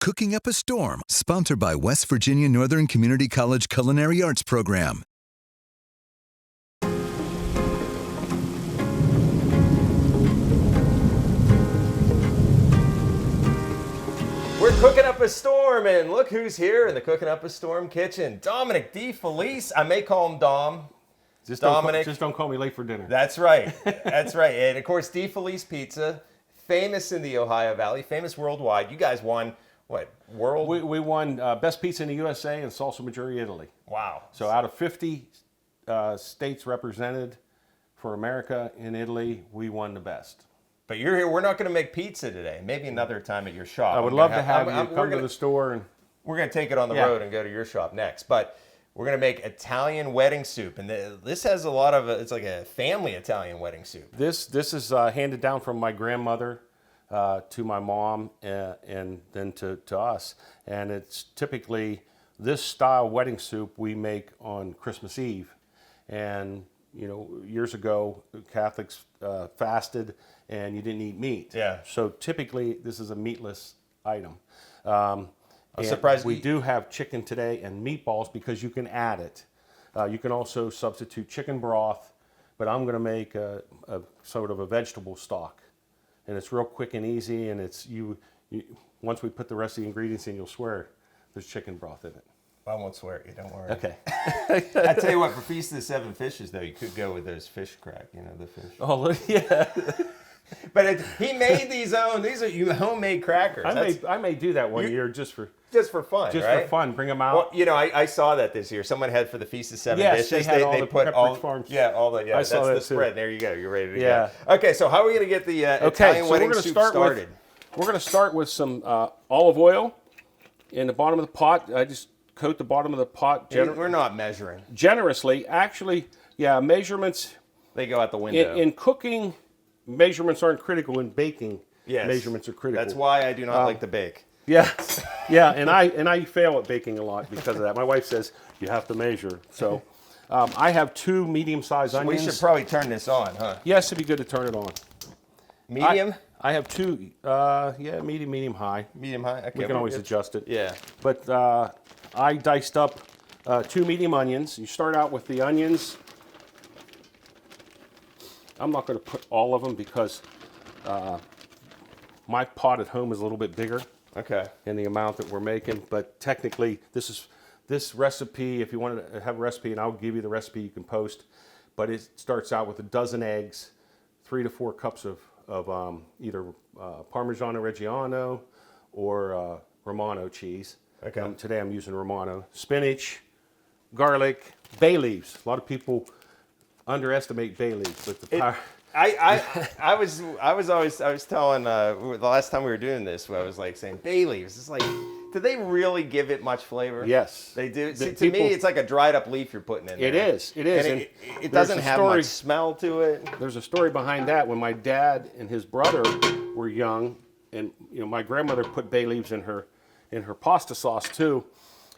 Cooking Up a Storm, sponsored by West Virginia Northern Community College Culinary Arts Program. We're cooking up a storm, and look who's here in the Cooking Up a Storm kitchen. Dominic DeFelice. I may call him Dom. Dominic. Just don't call me late for dinner. That's right. That's right. And of course, DeFelice Pizza, famous in the Ohio Valley, famous worldwide. You guys won, what, world? We won Best Pizza in the USA and Salsa Maggiore Italy. Wow. So out of 50 states represented for America in Italy, we won the best. But you're here. We're not going to make pizza today. Maybe another time at your shop. I would love to have you come to the store. And we're going to take it on the road and go to your shop next. But we're going to make Italian wedding soup. And this has a lot of, it's like a family Italian wedding soup. This is handed down from my grandmother to my mom and then to us. And it's typically this style wedding soup we make on Christmas Eve. And, you know, years ago, Catholics fasted and you didn't eat meat. Yeah. So typically, this is a meatless item. I'm surprised. We do have chicken today and meatballs because you can add it. You can also substitute chicken broth, but I'm going to make a sort of a vegetable stock. And it's real quick and easy, and it's once we put the rest of the ingredients in, you'll swear there's chicken broth in it. I won't swear at you, don't worry. Okay. I tell you what, for Feast of the Seven Fishes, though, you could go with those fish crack, you know, the fish. Oh, yeah. But he made these are homemade crackers. I may do that one year just for fun, just right? for fun. Bring them out. Well, you know, I saw that this year. Someone had for the Feast of Seven Dishes. Dishes. They had all the put Pepperidge Farms. Yeah, all the I saw that's that the spread. too. There you go. You're ready to go. Okay, so how are we going to get the Italian wedding soup started? We're going to start with some olive oil in the bottom of the pot. I just coat the bottom of the pot. We're not measuring. Generously. Actually, measurements. They go out the window. In cooking, measurements aren't critical. In baking, measurements are critical. That's why I do not like to bake. Yeah, and I fail at baking a lot because of that. My wife says you have to measure. So I have 2 medium-sized onions. We should probably turn this on, huh? Yes, it'd be good to turn it on. Medium? I have 2, medium high. Medium high? Okay. We can always adjust it. Yeah. But I diced up 2 medium onions. You start out with the onions. I'm not going to put all of them because my pot at home is a little bit bigger. Okay. In the amount that we're making. But technically, this recipe, if you want to have a recipe, and I'll give you the recipe, you can post. But it starts out with a dozen eggs, 3 to 4 cups of either Parmigiano Reggiano or Romano cheese. Okay. Today I'm using Romano. Spinach, garlic, bay leaves. A lot of people underestimate bay leaves. But the power. I was telling the last time we were doing this, I was like saying bay leaves. It's like, do they really give it much flavor? Yes, they do. See, to me, it's like a dried up leaf you're putting in there. It is. And it doesn't have much smell to it. There's a story behind that. When my dad and his brother were young, and my grandmother put bay leaves in her pasta sauce too,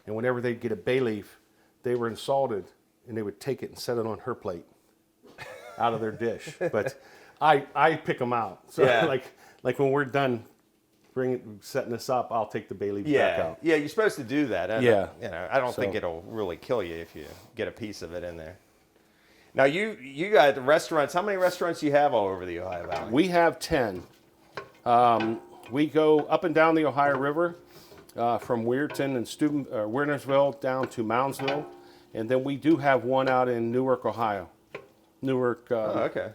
and whenever they'd get a bay leaf, they were insulted, and they would take it and set it on her plate out of their dish. But I pick them out. So like when we're done setting this up, I'll take the bay leaves back out. Yeah, you're supposed to do that. I don't think it'll really kill you if you get a piece of it in there. Now you got the restaurants. How many restaurants do you have all over the Ohio Valley? We have 10. We go up and down the Ohio River from Weirton and Wernersville down to Moundsville, and then we do have one out in Newark, Ohio. Newark. Okay.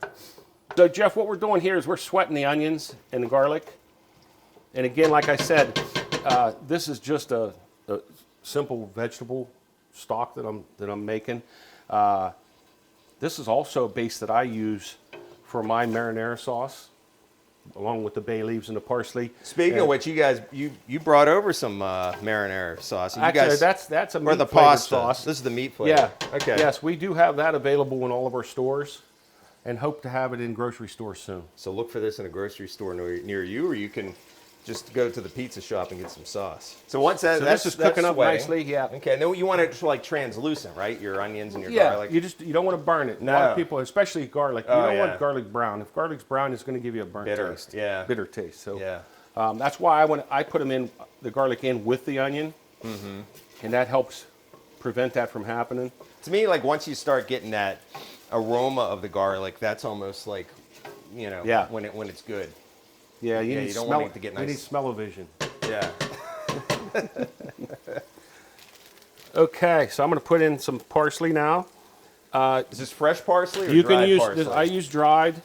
So Jeff, what we're doing here is we're sweating the onions and the garlic. And again, like I said, this is just a simple vegetable stock that I'm making. This is also a base that I use for my marinara sauce, along with the bay leaves and the parsley. Speaking of which, you guys, you brought over some marinara sauce. Actually, that's a meat or the flavored pasta sauce. This is the meat flavor. Yeah. Okay. Yes, we do have that available in all of our stores, and hope to have it in grocery stores soon. So look for this in a grocery store near you, or you can just go to the pizza shop and get some sauce. So once this is cooking up nicely. Yeah. Okay. And then you want it like translucent, right? Your onions and your yeah, garlic. you don't want to burn it. No. A lot of people, especially garlic, you don't yeah. want garlic brown. If garlic's brown, it's going to give you a burnt bitter taste. Yeah. Bitter taste. So yeah. That's why I put them in, the garlic in with the onion, and that helps prevent that from happening. To me, like once you start getting that aroma of the garlic, that's almost like, when it's good. Yeah, you don't want it to get nice. You need smell-o-vision. Yeah. Okay, so I'm going to put in some parsley now. Is this fresh parsley or you dried can use parsley? I use dried.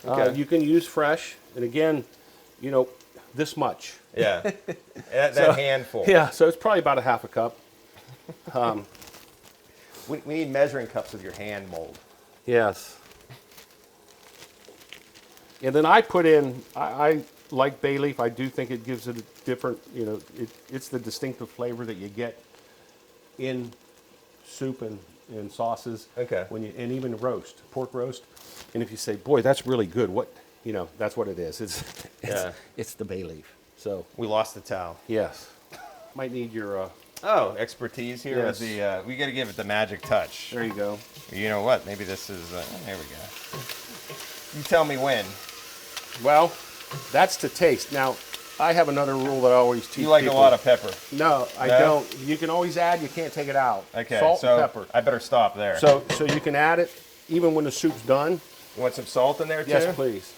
Okay. You can use fresh, and again, this much. Yeah, that handful. Yeah, so it's probably about a half a cup. We need measuring cups with your hand mold. Yes. And then I put in, I like bay leaf. I do think it gives it a different, it's the distinctive flavor that you get in soup and sauces. Okay. And even roast, pork roast. And if you say, boy, that's really good, that's what it is. It's the bay leaf. So we lost the towel. yes. Might need your expertise here. Yes. With we got to give it the magic touch. there you go. You know what? Maybe this is. There we go. You tell me when. Well, that's to taste. Now, I have another rule that I always teach You like people. a lot of pepper. No, I don't. You can always add. You can't take it out. Okay. Salt and pepper. I better stop there. So you can add it even when the soup's done. You want some salt in there too? Yes, please.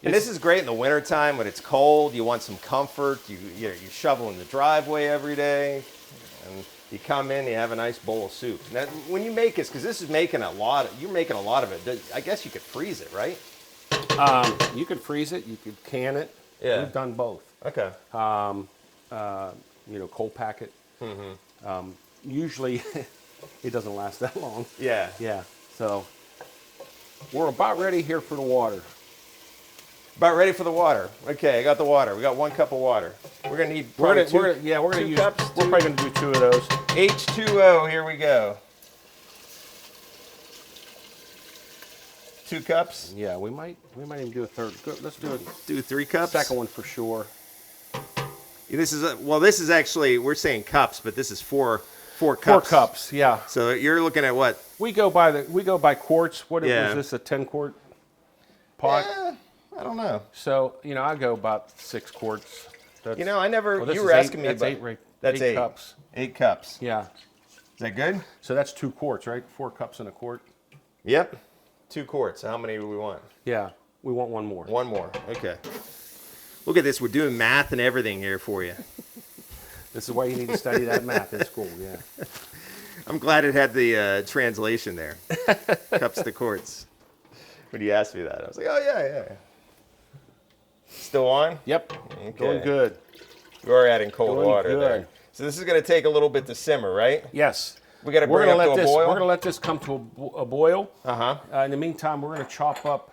And this is great in the wintertime when it's cold. You want some comfort. You shovel in the driveway every day, and you come in. You have a nice bowl of soup. Now, when you make this, because this is making a lot. You're making a lot of it. I guess you could freeze it, right? You could freeze it. You could can it. Yeah. We've done both. Okay. Cold pack it. Usually, it doesn't last that long. Yeah. Yeah. So we're about ready here for the water. About ready for the water. Okay, I got the water. We got 1 cup of water. We're gonna need We're probably gonna two use. cups. We're probably gonna do 2 of those. H2O. Here we go. 2 cups. Yeah, we might even do a third. Good, let's do it. Do 3 cups. Second one for sure. This is actually, we're saying cups, but this is four cups. 4 cups. Yeah. So you're looking at what? We go by quarts. What Yeah. was this? A 10-quart pot? I don't know. So I go about 6 quarts. That's, I never. this You is were 8, asking me that's about. 8, right? That's 8 cups. 8 cups. Yeah. Is that good? So that's 2 quarts, right? 4 cups in a quart. Yep. 2 quarts. How many do we want? Yeah. We want 1 more. 1 more. Okay. Look at this. We're doing math and everything here for you. This is why you need to study that math in school. Yeah. I'm glad it had the translation there. Cups to quarts. When you asked me that, I was like, oh yeah. Still on? Yep. Okay. Going good. You are adding cold Going water good. there. So this is going to take a little bit to simmer, right? Yes. We got to bring it up to a boil? We're going to let this come to a boil. Uh-huh. In the meantime, we're going to chop up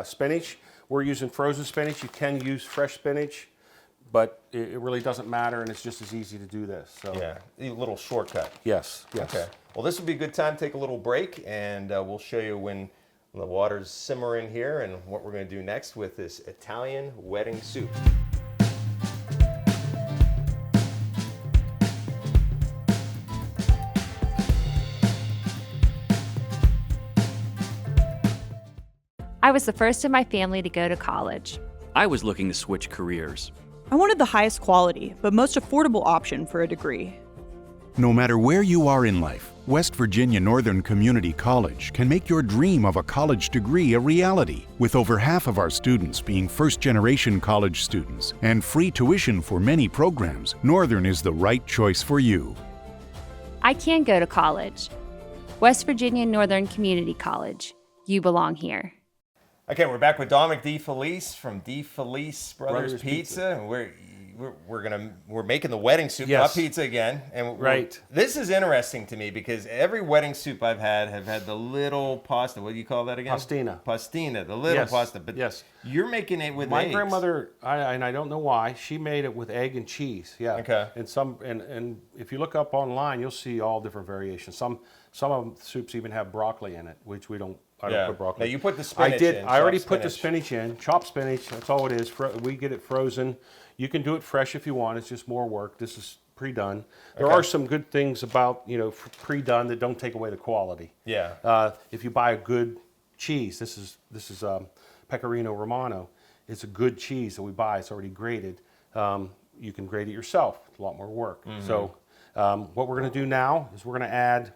spinach. We're using frozen spinach. You can use fresh spinach, but it really doesn't matter, and it's just as easy to do this. So. Yeah, a little shortcut. Yes. Okay. Well, this would be a good time to take a little break, and we'll show you when the water's simmering here and what we're going to do next with this Italian wedding soup. I was the first in my family to go to college. I was looking to switch careers. I wanted the highest quality, but most affordable option for a degree. No matter where you are in life, West Virginia Northern Community College can make your dream of a college degree a reality, with over half of our students being first-generation college students and free tuition for many programs. Northern is the right choice for you. I can go to college. West Virginia Northern Community College. You belong here. Okay, we're back with Dominic DeFelice from DeFelice Bros Pizza. And we're making the wedding soup, Yes. not pizza again. And Right. This is interesting to me because every wedding soup I've have had the little pasta. What do you call that again? Pastina, the little Yes. pasta. But yes. You're making it with My eggs. grandmother, and I don't know why, she made it with egg and cheese. Yeah. Okay. And if you look up online, you'll see all different variations. Some of the soups even have broccoli in it, which we don't. I don't put broccoli. Now you put the spinach in. I already chopped put the spinach in. Chopped spinach. That's all it is. We get it frozen. You can do it fresh if you want. It's just more work. This is pre-done. There Okay. are some good things about, pre-done that don't take away the quality. Yeah. If you buy a good cheese, this is Pecorino Romano. It's a good cheese that we buy. It's already grated. You can grate it yourself. It's a lot more work. So what we're going to do now is we're going to add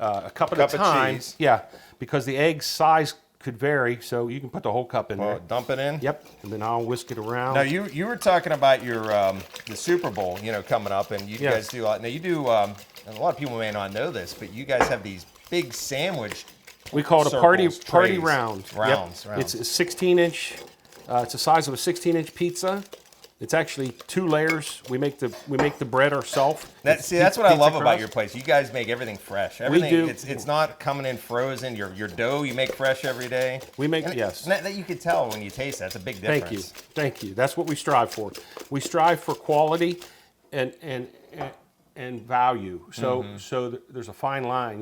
a cup at a time. Cheese. Yeah, because the egg size could vary, so you can put the whole cup in there. Dump it in. Yep, and then I'll whisk it around. Now you were talking about your the Super Bowl, coming up, and you guys do a lot. Now you do. And a lot of people may not know this, but you guys have these big sandwich. We call it a circles, party trays. round. Rounds. It's a 16-inch. It's the size of a 16-inch pizza. It's actually 2 layers. We make the bread ourselves. That's what I love about your place. You guys make everything fresh. Everything, do. It's not coming in frozen. Your dough you make fresh every day. We make and yes. That you can tell when you taste. That's a big difference. Thank you. That's what we strive for. We strive for quality and value. So there's a fine line.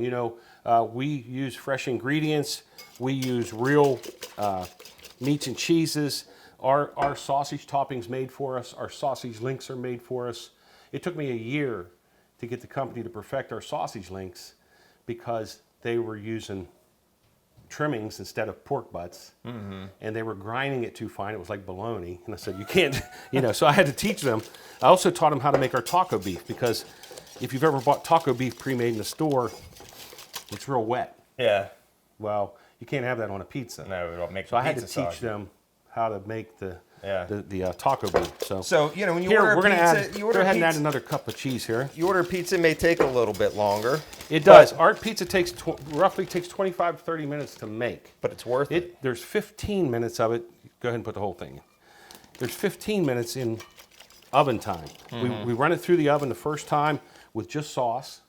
We use fresh ingredients. We use real meats and cheeses. Our sausage toppings made for us. Our sausage links are made for us. It took me a year to get the company to perfect our sausage links because they were using trimmings instead of pork butts, and they were grinding it too fine. It was like bologna, and I said, you can't, so I had to teach them. I also taught them how to make our taco beef, because if you've ever bought taco beef pre-made in the store, it's real wet. Yeah. Well, you can't have that on a pizza. No, it'll make. So I had to teach them how to make the taco beef. So when you here, order we're gonna pizza, add, go ahead and add another cup of cheese here. You order pizza, it may take a little bit longer. It does. Our pizza roughly takes 25 to 30 minutes to make. But it's worth it. There's 15 minutes of it. Go ahead and put the whole thing in. There's 15 minutes in oven time. We run it through the oven the first time with just sauce.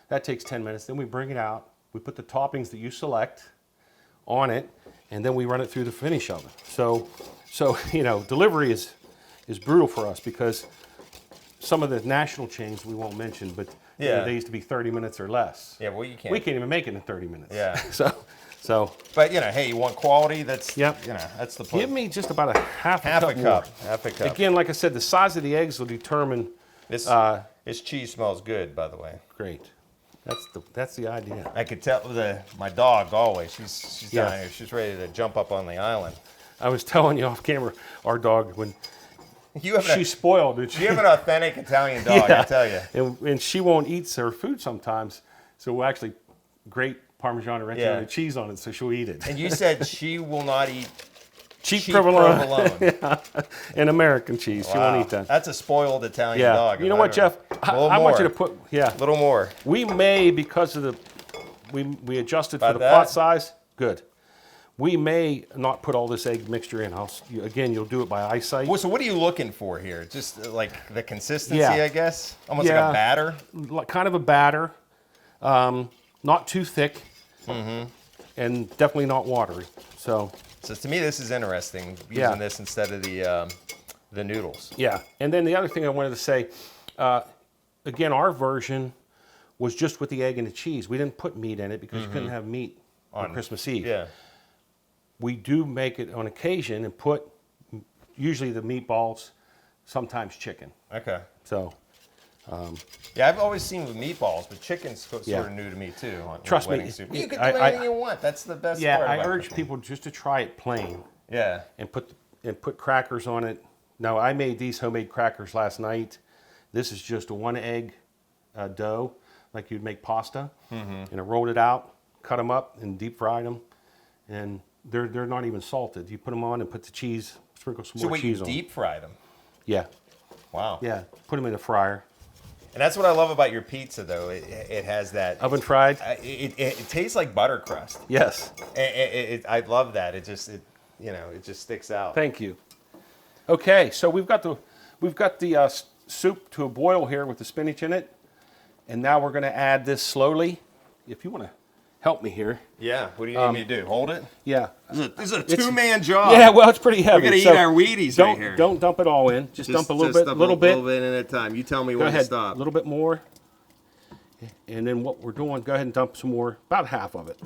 That takes 10 minutes. Then we bring it out. We put the toppings that you select on it, and then we run it through the finish oven. So delivery is brutal for us, because some of the national chains we won't mention, but they used to be 30 minutes or less. Yeah, well, you can't. We can't even make it in 30 minutes. Yeah. So. But hey, you want quality? That's that's the point. Give me just about half a cup. Half a cup. Again, like I said, the size of the eggs will determine. This cheese smells good, by the way. Great. That's the idea. I could tell my dog always. She's down here. She's ready to jump up on the island. I was telling you off camera, our dog, when she's spoiled. You have an authentic Italian dog, I tell you. And she won't eat her food sometimes, so we'll actually grate Parmesan or Reggiano cheese on it, so she'll eat it. And you said she will not eat cheap provolone. And American cheese. She won't eat that. That's a spoiled Italian dog. You know what, Jeff? I want you to put a little more. We may, because of we adjusted for the pot size. Good. We may not put all this egg mixture in. You'll do it by eyesight. Well, so what are you looking for here? Just like the consistency, I guess? Almost like a batter? Kind of a batter. Not too thick. And definitely not watery. So to me, this is interesting, using this instead of the noodles. Yeah. And then the other thing I wanted to say, again, our version was just with the egg and the cheese. We didn't put meat in it because you couldn't have meat on Christmas Eve. Yeah. We do make it on occasion and put usually the meatballs, sometimes chicken. Okay. So. I've always seen with meatballs, but chicken's sort of new to me too. Trust me. Soup. You can do anything you want. That's the best part. Yeah, I urge people just to try it plain. Yeah. And put crackers on it. Now, I made these homemade crackers last night. This is just a 1 egg dough, like you'd make pasta. And I rolled it out, cut them up, and deep fried them. And they're not even salted. You put them on and put the cheese, sprinkle some more cheese on. So you deep fried them? Yeah. Wow. Yeah, put them in the fryer. And that's what I love about your pizza, though. It has that oven fried. It tastes like butter crust. Yes. I love that. It just sticks out. Thank you. Okay, so we've got the soup to a boil here with the spinach in it, and now we're going to add this slowly. If you want to help me here. Yeah. What do you need me to do? Hold it? Yeah. This is a two-man job. Yeah. Well, it's pretty heavy. We're gonna eat our Wheaties right here. Don't dump it all in. Just dump a little bit. A little bit at a time. You tell me when to stop. A little bit more. And then what we're doing, go ahead and dump some more. About half of it.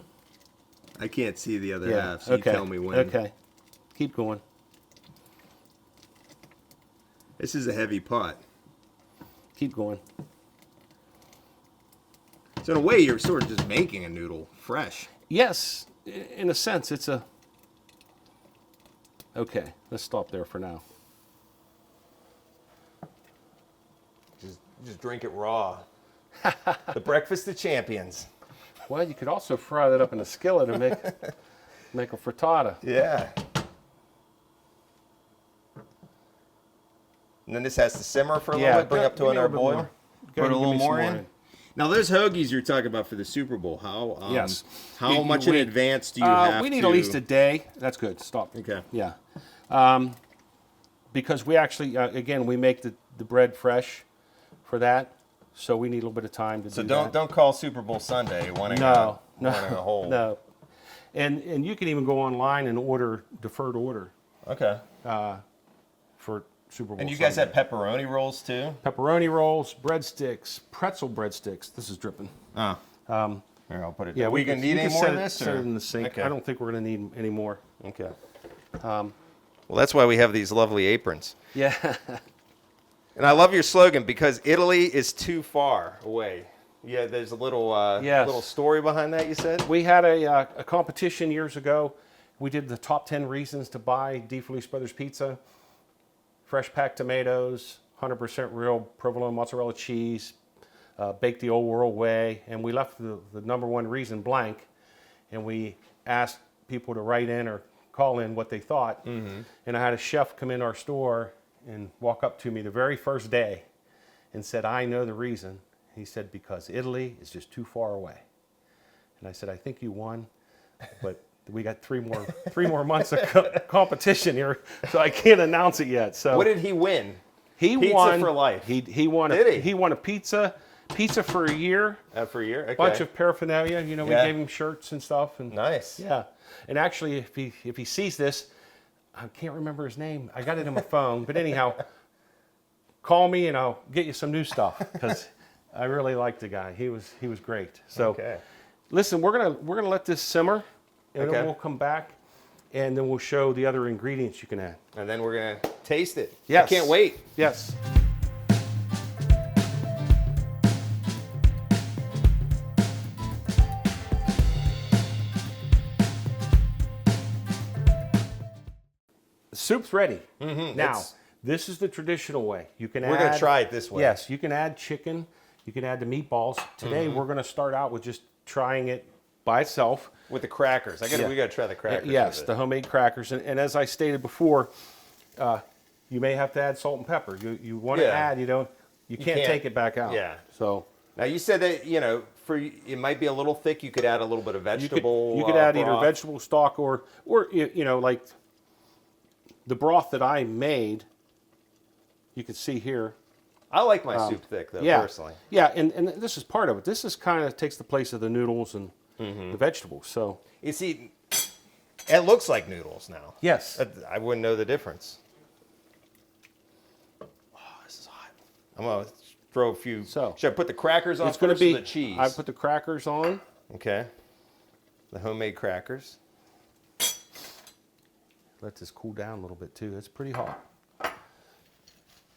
I can't see the other half, so you tell me when. Okay. Keep going. This is a heavy pot. keep going. So in a way, you're sort of just making a noodle fresh. Yes, in a sense, it's a... Okay, let's stop there for now. Just drink it raw. The breakfast of champions. Well, you could also fry that up in a skillet and make a frittata. Yeah. And then this has to simmer for a little bit, bring up to another boil. Put a little more in. Now, those hoagies you're talking about for the Super Bowl, how Yes. how much in advance do you have we need to... at least a day. That's good. Stop. Okay. Yeah. Because we actually, again, we make the bread fresh for that, so we need a little bit of time to do that. So don't call Super Bowl Sunday wanting No. a whole... No. And you can even go online and order deferred order Okay. for Super Bowl And you guys Sunday. have pepperoni rolls too? Pepperoni rolls, breadsticks, pretzel breadsticks. This is dripping. Oh. Here, I'll put it. Yeah, Are we gonna need any more of this? Set it in the sink. Okay. I don't think we're gonna need any more. Okay. Well, that's why we have these lovely aprons. Yeah. And I love your slogan, because Italy is too far away. Yeah, there's a little Yes. little story behind that, you said? We had a competition years ago. We did the top 10 reasons to buy DeFelice Brothers pizza. Fresh packed tomatoes, 100% real provolone mozzarella cheese, baked the old world way, and we left the number one reason blank, and we asked people to write in or call in what they thought. Mm-hmm. And I had a chef come in our store and walk up to me the very first day and said, "I know the reason." He said, "Because Italy is just too far away." And I said, "I think you won, but we got three more months of competition here, so I can't announce it yet." So What did he win? he Pizza won for life. He won. Did he? He won a pizza for a year. For a year? Okay. Bunch of paraphernalia. You know, we Yeah. gave him shirts and stuff. And Nice. yeah. And actually, if he sees this, I can't remember his name. I got it in my phone. But anyhow, call me and I'll get you some new stuff, because I really liked the guy. He was great. So Okay. listen, we're gonna let this simmer, and Okay. then we'll come back, and then we'll show the other ingredients you can add. And then we're going to taste it. Yes. I can't wait. Yes. The soup's ready. Mm-hmm. Now, this is the traditional way. You can We're add... going to try it this way. Yes, you can add chicken. You can add the meatballs. Today, we're going to start out with just trying it by itself. With the crackers. Yeah. We got to try the crackers. Yes, with the it. homemade crackers. And as I stated before, you may have to add salt and pepper. You want to Yeah. add, you can't take it back out. Yeah. So Now, you said that, it might be a little thick. You could add a little bit of vegetable you could add either broth. vegetable stock or like the broth that I made. You can see here. I like my soup thick, though, Yeah, personally. yeah, and this is part of it. This is kind of takes the place of the noodles and the vegetables. So You see, it looks like noodles now. yes, I wouldn't know the difference. Oh, this is hot. I'm going to throw a few. So, should I put the crackers on it's going to first be or the cheese? I put the crackers on. Okay. The homemade crackers. Let this cool down a little bit too. It's pretty hot.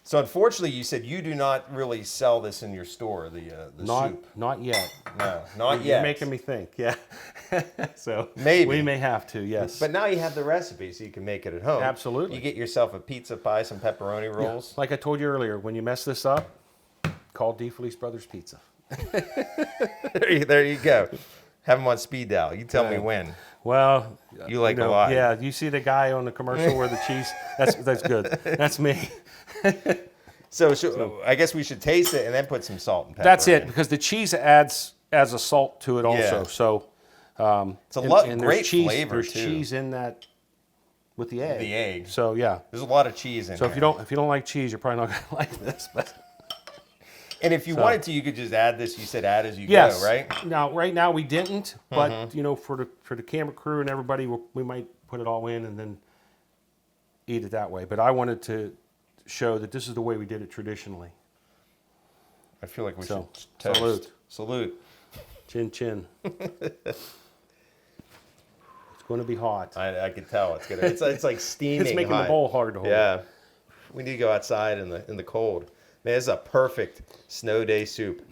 So unfortunately, you said you do not really sell this in your store, the soup. Not yet. No, not You're yet. making me think. Yeah. So Maybe. we may have to. Yes. But now you have the recipe, so you can make it at home. Absolutely. You get yourself a pizza pie, some pepperoni Yeah. rolls. Like I told you earlier, when you mess this up, call DeFelice Brothers Pizza. There you go. Have them on speed dial. You tell me when. Well, You like a lot. Yeah, you see the guy on the commercial where the cheese. That's good. That's me. So I guess we should taste it and then put some salt and pepper. That's it, in. because the cheese adds a salt to it also. Yeah. So It's a and great there's cheese, flavor there's too. cheese in that with the egg. The egg. So yeah. There's a lot of cheese in So there. if you don't like cheese, you're probably not gonna like this. But And if you wanted to, you could just add this. You said add as you yes. go, right? Now, right now we didn't, but for the camera crew and everybody, we might put it all in and then eat it that way. But I wanted to show that this is the way we did it traditionally. I feel like we So, should toast. salute. Salute. Chin chin. It's going to be hot. I can tell it's gonna. It's like steaming. It's making hot. the bowl hard to hold. Yeah. We need to go outside in the cold. Man, this is a perfect snow day soup.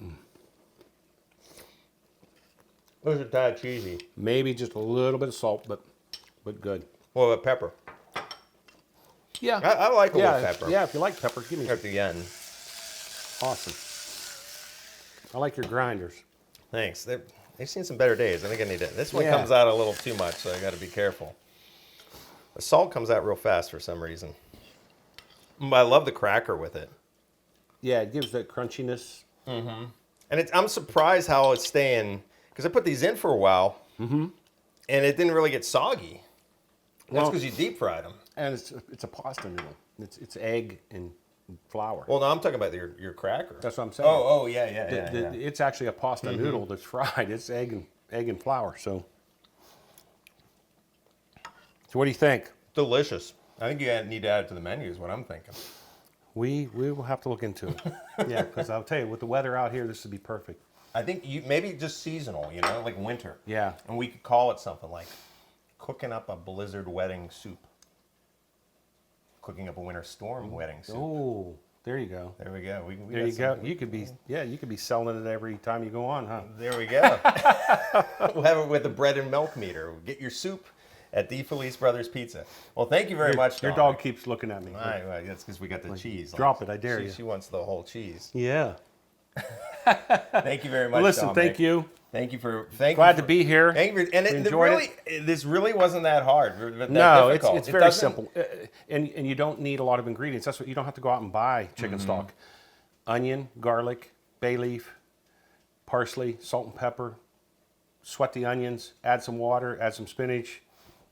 This is a tad cheesy. Maybe just a little bit of salt, but good. What about pepper? Yeah. I like a little pepper. Yeah, if you like pepper, give me At the end. Awesome. I like your grinders. Thanks. They've seen some better days. I think I need it. This one Yeah. comes out a little too much, so I got to be careful. The salt comes out real fast for some reason. But I love the cracker with it. Yeah, it gives that crunchiness. And I'm surprised how it's staying, because I put these in for a while, and it didn't really get soggy. That's Well- because you deep fried them. And it's a pasta noodle. It's egg and flour. Well, no, I'm talking about your cracker. That's what I'm saying. Oh, yeah. It's actually a pasta noodle that's fried. It's egg and flour. So what do you think? Delicious. I think you need to add it to the menu is what I'm thinking. We will have to look into it. Yeah, because I'll tell you, with the weather out here, this would be perfect. I think maybe just seasonal, like winter. Yeah. And we could call it something like cooking up a blizzard wedding soup. Cooking up a winter storm wedding soup. Oh, there you go. There we go. There you go. You could be selling it every time you go on, huh? There we go. We'll have it with the bread and milk meter. Get your soup at DeFelice Brothers Pizza. Well, thank you very much, Your Dominic. dog keeps looking at me. All right, well, that's because we got the cheese. Drop it, I dare you. She wants the whole cheese. Yeah. Thank you very much, Well, listen, Dominic. thank you. Thank you for Glad to be here. Thank you for, and Enjoyed this really wasn't that hard. That No, difficult. it's It very doesn't- simple, and you don't need a lot of ingredients. That's what you don't have to go out and buy chicken stock. Onion, garlic, bay leaf, parsley, salt and pepper. Sweat the onions. Add some water. Add some spinach,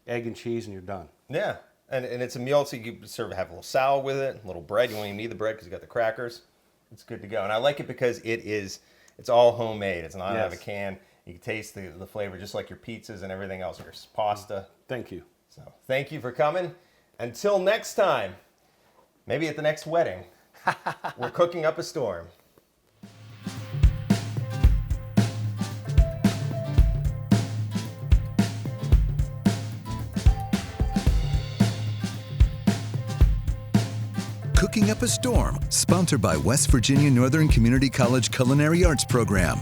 egg and cheese, and you're done. Yeah, and it's a meal, so you can have a little salad with it, a little bread. You won't even need the bread because you got the crackers. It's good to go, and I like it because it's all homemade. It's not out of a can. You can taste the flavor just like your pizzas and everything else, your pasta. Thank you. So thank you for coming. Until next time, maybe at the next wedding, we're cooking up a storm. Cooking Up a Storm, sponsored by West Virginia Northern Community College Culinary Arts Program.